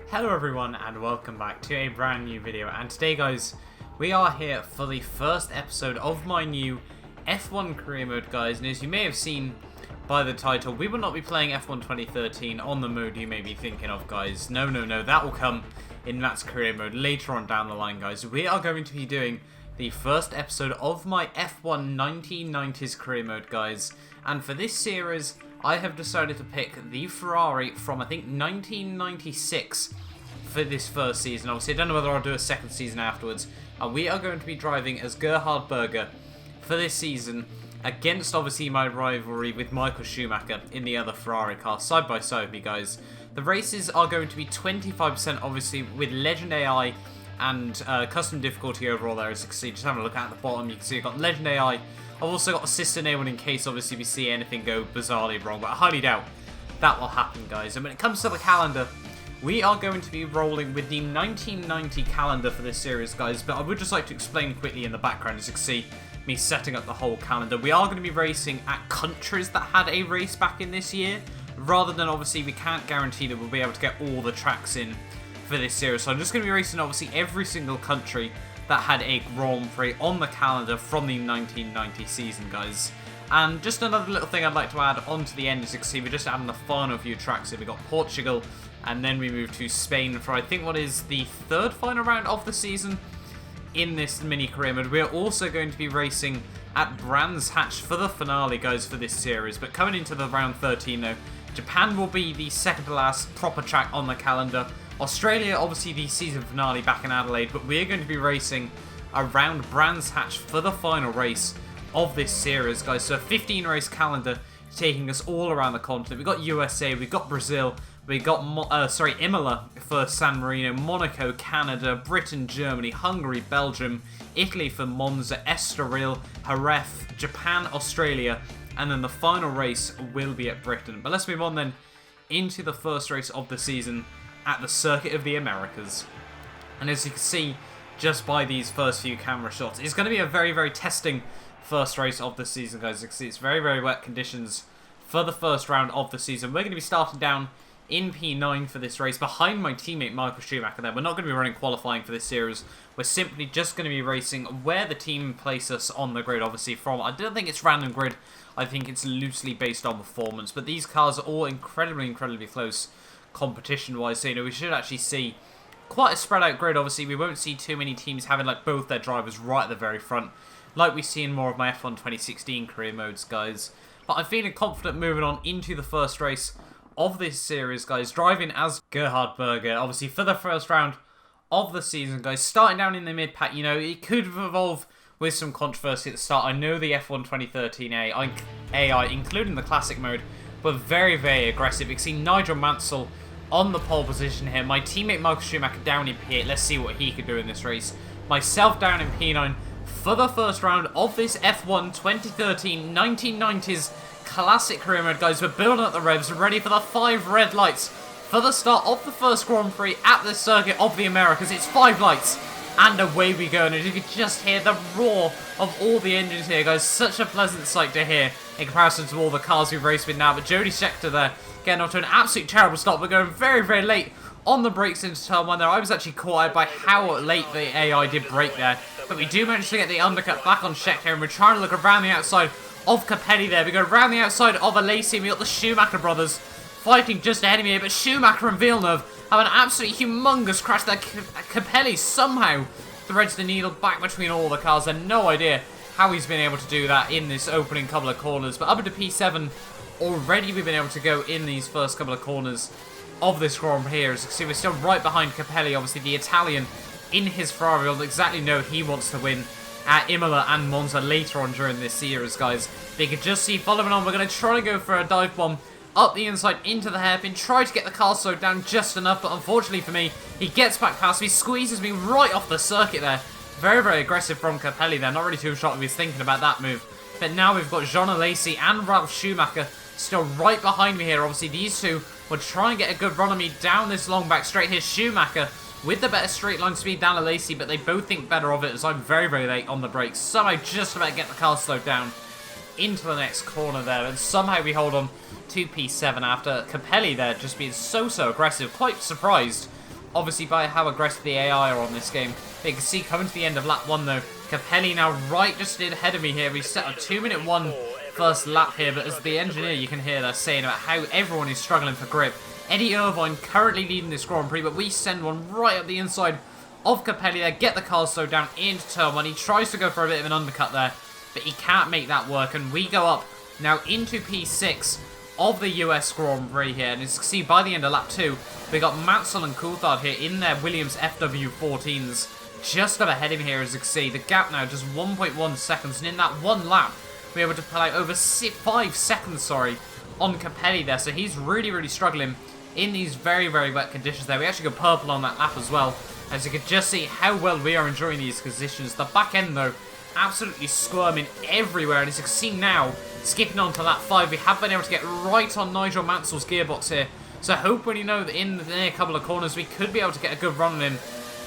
Hello everyone and welcome back to a brand new video, and today guys we are here for the first episode of my new F1 career mode guys, and as you may have seen by the title, we will not be playing F1 2013 on the mode you may be thinking of guys. No, that will come in Matt's career mode later on down the line guys. We are going to be doing the first episode of my F1 1990s career mode guys, and for this series I have decided to pick the Ferrari from I think 1996 for this first season. Obviously I don't know whether I'll do a second season afterwards. We are going to be driving as Gerhard Berger for this season against obviously my rivalry with Michael Schumacher in the other Ferrari car side by side with me guys. The races are going to be 25% obviously with Legend AI and custom difficulty overall there, as you can see. Just having a look at the bottom, you can see I've got Legend AI. I've also got Assist Enabled in case obviously we see anything go bizarrely wrong, but I highly doubt that will happen guys. And when it comes to the calendar, we are going to be rolling with the 1990 calendar for this series guys, but I would just like to explain quickly in the background, as you can see me setting up the whole calendar. We are going to be racing at countries that had a race back in this year, rather than obviously we can't guarantee that we'll be able to get all the tracks in for this series. So I'm just going to be racing obviously every single country that had a Grand Prix on the calendar from the 1990 season guys. And just another little thing I'd like to add on to the end, as you can see we're just adding the final few tracks here. We got Portugal, and then we move to Spain for I think what is the third final round of the season in this mini career mode. We're also going to be racing at Brands Hatch for the finale guys for this series, but coming into the round 13 though, Japan will be the second to last proper track on the calendar. Australia, obviously the season finale back in Adelaide, but we're going to be racing around Brands Hatch for the final race of this series, guys. So a 15 race calendar taking us all around the continent. We've got USA, we've got Brazil, we got Imola for San Marino, Monaco, Canada, Britain, Germany, Hungary, Belgium, Italy for Monza, Estoril, Jerez, Japan, Australia, and then the final race will be at Britain. But let's move on then into the first race of the season at the Circuit of the Americas. And as you can see just by these first few camera shots, it's going to be a very testing first race of the season guys. You can see it's very wet conditions for the first round of the season. We're going to be starting down in P9 for this race behind my teammate Michael Schumacher there. We're not going to be running qualifying for this series. We're simply just going to be racing where the team place us on the grid, obviously from. I don't think it's random grid. I think it's loosely based on performance, but these cars are all incredibly close competition-wise, so we should actually see quite a spread out grid. Obviously we won't see too many teams having like both their drivers right at the very front like we see in more of my F1 2016 career modes guys. But I'm feeling confident moving on into the first race of this series guys, driving as Gerhard Berger obviously for the first round of the season guys. Starting down in the mid pack, it could evolve with some controversy at the start. I know the F1 2013 AI, including the classic mode, were very aggressive. You can see Nigel Mansell on the pole position here. My teammate Michael Schumacher down in P8. Let's see what he can do in this race. Myself down in P9 for the first round of this F1 2013 1990s classic career mode guys. We're building up the revs, ready for the 5 red lights for the start of the first Grand Prix at the Circuit of the Americas. It's 5 lights and away we go, and as you can just hear the roar of all the engines here guys, such a pleasant sight to hear in comparison to all the cars we've raced with now. But Jody Scheckter there getting off to an absolute terrible start. We're going very late on the brakes into turn 1 there. I was actually caught out by how late the AI did brake there, but we do manage to get the undercut back on Scheckter, and we're trying to look around the outside of Capelli there. We go around the outside of Alesi, we got the Schumacher brothers fighting just ahead of me here, but Schumacher and Villeneuve have an absolutely humongous crash there. Capelli somehow threads the needle back between all the cars, and no idea how he's been able to do that in this opening couple of corners. But up into P7 already we've been able to go in these first couple of corners of this Grand Prix here. As you can see, we're still right behind Capelli, obviously the Italian in his Ferrari. We'll exactly know he wants to win at Imola and Monza later on during this series guys. But you can just see following on, we're going to try to go for a dive bomb up the inside into the hairpin, try to get the car slowed down just enough, but unfortunately for me, he gets back past me, squeezes me right off the circuit there. Very aggressive from Capelli there, not really too sure if he's thinking about that move. But now we've got Jean Alesi and Ralf Schumacher still right behind me here. Obviously these two will try and get a good run on me down this long back straight. Here's Schumacher with the better straight line speed than Alesi, but they both think better of it as I'm very late on the brakes. Somehow just about get the car slowed down into the next corner there, and somehow we hold on to P7 after Capelli there just being so aggressive. Quite surprised obviously, by how aggressive the AI are on this game. You can see coming to the end of lap 1, though, Capelli now right just ahead of me here. We set a 2-minute 1 first lap here, but as the engineer, you can hear they're saying about how everyone is struggling for grip. Eddie Irvine currently leading this Grand Prix, but we send one right up the inside of Capelli there, get the car slowed down into turn 1. He tries to go for a bit of an undercut there, but he can't make that work, and we go up now into P6 of the US Grand Prix here, and as you can see by the end of lap 2, we got Mansell and Coulthard here in their Williams FW14s, just up ahead of him here. As you can see, the gap now just 1.1 seconds, and in that one lap, we were able to pull out over 5 seconds, on Capelli there, so he's really struggling in these very wet conditions there. We actually go purple on that lap as well, as you can just see how well we are enjoying these conditions. The back end, though, absolutely squirming everywhere, and as you can see now, skipping on to lap 5, we have been able to get right on Nigel Mansell's gearbox here, so hopefully, that in the next couple of corners, we could be able to get a good run on him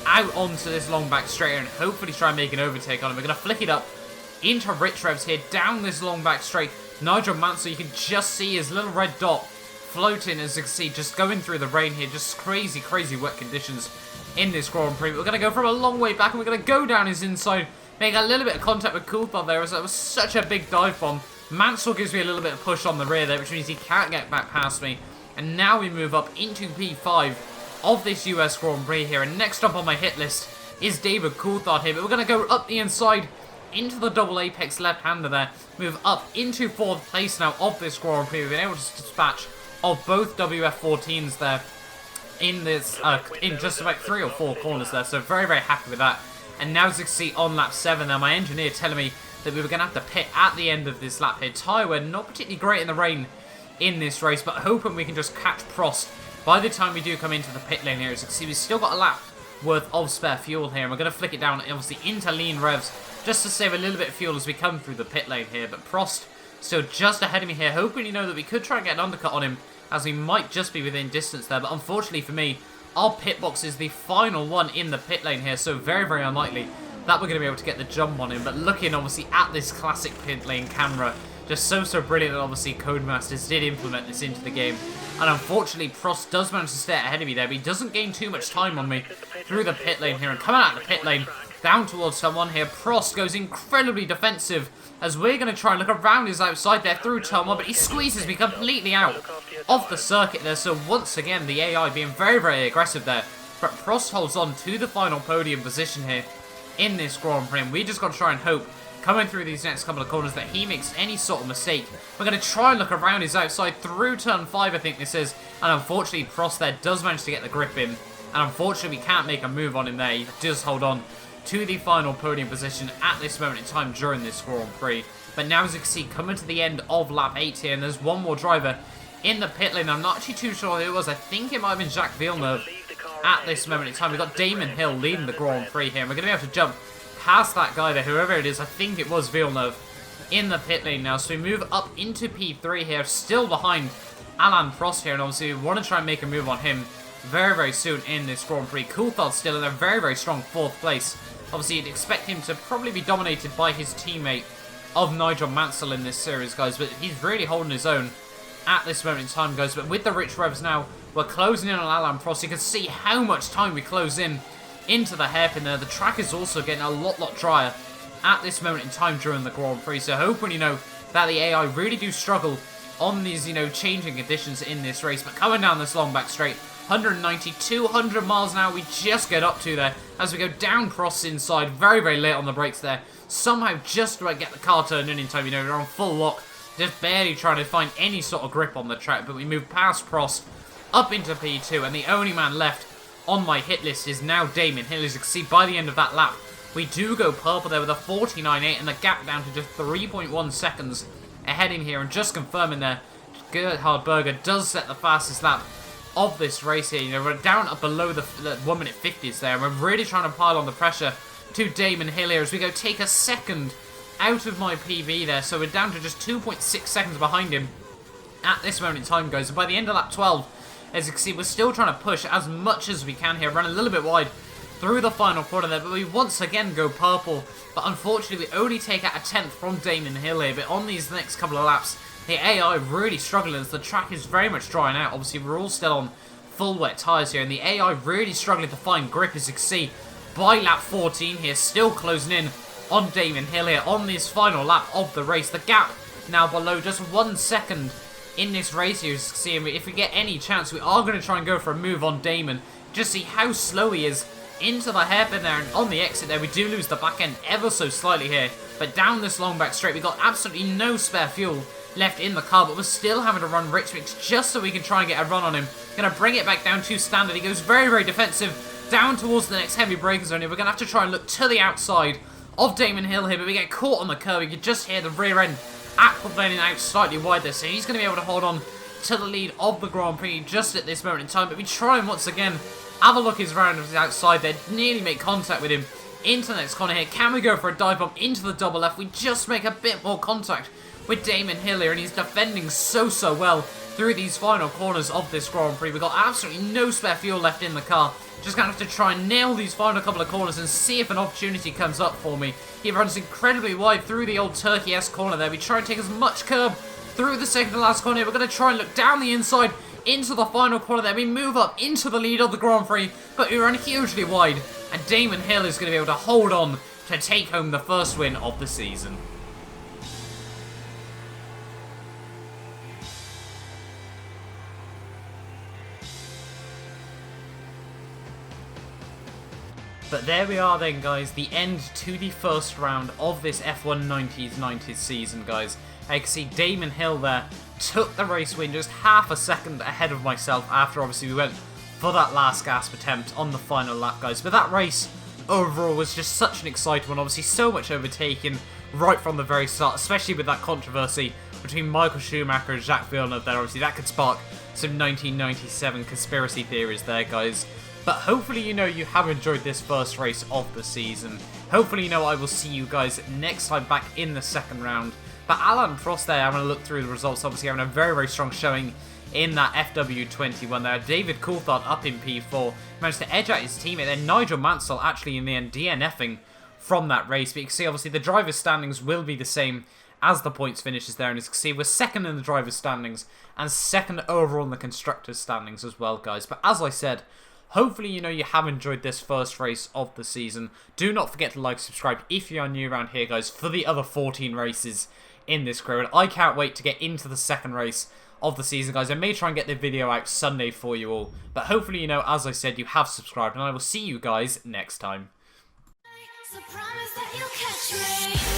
out onto this long back straight and hopefully try and make an overtake on him. We're going to flick it up into Rich Revs here, down this long back straight. Nigel Mansell, you can just see his little red dot floating, as you can see, just going through the rain here. Just crazy wet conditions in this Grand Prix. But we're going to go from a long way back, and we're going to go down his inside, make a little bit of contact with Coulthard there, as that was such a big dive bomb. Mansell gives me a little bit of push on the rear there, which means he can't get back past me. And now we move up into P5 of this US Grand Prix here. And next up on my hit list is David Coulthard here. But we're going to go up the inside into the double apex left-hander there. Move up into 4th place now of this Grand Prix. We've been able to dispatch of both WF14s there in this in just about 3 or 4 corners there. So very happy with that. And now, as you can see on lap 7 there, my engineer telling me that we were going to have to pit at the end of this lap here. Tyre were not particularly great in the rain in this race, but hoping we can just catch Prost by the time we do come into the pit lane here. As you can see, we've still got a lap worth of spare fuel here, and we're going to flick it down, obviously, into lean revs, just to save a little bit of fuel as we come through the pit lane here. But Prost still just ahead of me here, hoping, that we could try and get an undercut on him, as we might just be within distance there. But unfortunately for me, our pit box is the final one in the pit lane here, so very unlikely that we're going to be able to get the jump on him. But looking, obviously, at this classic pit lane camera, just so brilliant that, obviously, Codemasters did implement this into the game. And unfortunately, Prost does manage to stay ahead of me there, but he doesn't gain too much time on me through the pit lane here. And coming out of the pit lane, down towards someone here, Prost goes incredibly defensive, as we're going to try and look around his outside there through turn 1, but he squeezes me completely out of the circuit there. So once again, the AI being very aggressive there. But Prost holds on to the final podium position here in this Grand Prix. And we just got to try and hope, coming through these next couple of corners, that he makes any sort of mistake. We're going to try and look around his outside through turn 5, I think this is. And unfortunately, Prost there does manage to get the grip in. And unfortunately, we can't make a move on him there. He does hold on to the final podium position at this moment in time during this Grand Prix. But now, as you can see, coming to the end of lap 8 here, and there's one more driver in the pit lane. I'm not actually too sure who it was. I think it might have been Jacques Villeneuve at this moment in time. We've got Damon Hill leading the Grand Prix here, and we're going to be able to jump past that guy there, whoever it is. I think it was Villeneuve in the pit lane now. So we move up into P3 here, still behind Alain Prost here, and obviously we want to try and make a move on him very soon in this Grand Prix. Coulthard still in a very strong 4th place. Obviously, you'd expect him to probably be dominated by his teammate of Nigel Mansell in this series, guys, but he's really holding his own at this moment in time, guys. But with the rich revs now, we're closing in on Alain Prost. You can see how much time we close in into the hairpin there. The track is also getting a lot drier at this moment in time during the Grand Prix, so hoping, that the AI really do struggle on these, changing conditions in this race. But coming down this long back straight, 190, 200 miles an hour we just get up to there, as we go down Prost's inside, very late on the brakes there. Somehow just about get the car turned in time, we're on full lock, just barely trying to find any sort of grip on the track. But we move past Prost, up into P2, and the only man left on my hit list is now Damon Hill. As you can see, by the end of that lap, we do go purple there with a 49.8, and the gap down to just 3.1 seconds ahead in here. And just confirming there, Gerhard Berger does set the fastest lap of this race here. We're down up below the 1 minute 50s there, and we're really trying to pile on the pressure to Damon Hill here as we go take a second out of my PB there. So we're down to just 2.6 seconds behind him at this moment in time, guys. And by the end of lap 12, as you can see, we're still trying to push as much as we can here, run a little bit wide through the final quarter there, but we once again go purple. But unfortunately, we only take out a 10th from Damon Hill here. But on these next couple of laps, the AI really struggling as the track is very much drying out. Obviously, we're all still on full wet tyres here, and the AI really struggling to find grip, as you can see, by lap 14 here, still closing in on Damon Hill here on this final lap of the race. The gap now below just 1 second in this race here, as you can see. And if we get any chance, we are going to try and go for a move on Damon. Just see how slow he is into the hairpin there, and on the exit there, we do lose the back end ever so slightly here. But down this long back straight, we got absolutely no spare fuel left in the car, but we're still having to run rich mix just so we can try and get a run on him. Gonna bring it back down to standard. He goes very, very defensive down towards the next heavy braking zone here. We're gonna have to try and look to the outside of Damon Hill here, but we get caught on the curb. You can just hear the rear end aquaplaning out slightly wide there, so he's gonna be able to hold on to the lead of the Grand Prix just at this moment in time. But we try and once again have a look around to the outside there, nearly make contact with him into the next corner here. Can we go for a dive bomb into the double left? We just make a bit more contact with Damon Hill here, and he's defending so well through these final corners of this Grand Prix. We've got absolutely no spare fuel left in the car. Just going to have to try and nail these final couple of corners and see if an opportunity comes up for me. He runs incredibly wide through the old Turkey-esque corner there. We try and take as much curb through the second to last corner. We're going to try and look down the inside into the final corner there. We move up into the lead of the Grand Prix, but we run hugely wide, and Damon Hill is going to be able to hold on to take home the first win of the season. But there we are then, guys, the end to the first round of this F1 90s season, guys. I can see Damon Hill there took the race win just half a second ahead of myself after obviously we went for that last gasp attempt on the final lap, guys. But that race overall was just such an exciting one. Obviously so much overtaken right from the very start, especially with that controversy between Michael Schumacher and Jacques Villeneuve there. Obviously that could spark some 1997 conspiracy theories there, guys. But hopefully, you have enjoyed this first race of the season. Hopefully, I will see you guys next time back in the second round. But Alan Prost there, I'm going to look through the results. Obviously, having a very, very strong showing in that FW21 there. David Coulthard up in P4. Managed to edge out his teammate there. Nigel Mansell actually in the end DNFing from that race. But you can see, obviously, the driver's standings will be the same as the points finishes there. And as you can see, we're second in the driver's standings and second overall in the constructor's standings as well, guys. But as I said, hopefully, you have enjoyed this first race of the season. Do not forget to like, subscribe if you are new around here, guys, for the other 14 races in this crew. And I can't wait to get into the second race of the season, guys. I may try and get the video out Sunday for you all. But hopefully, as I said, you have subscribed. And I will see you guys next time. So promise that you'll catch me.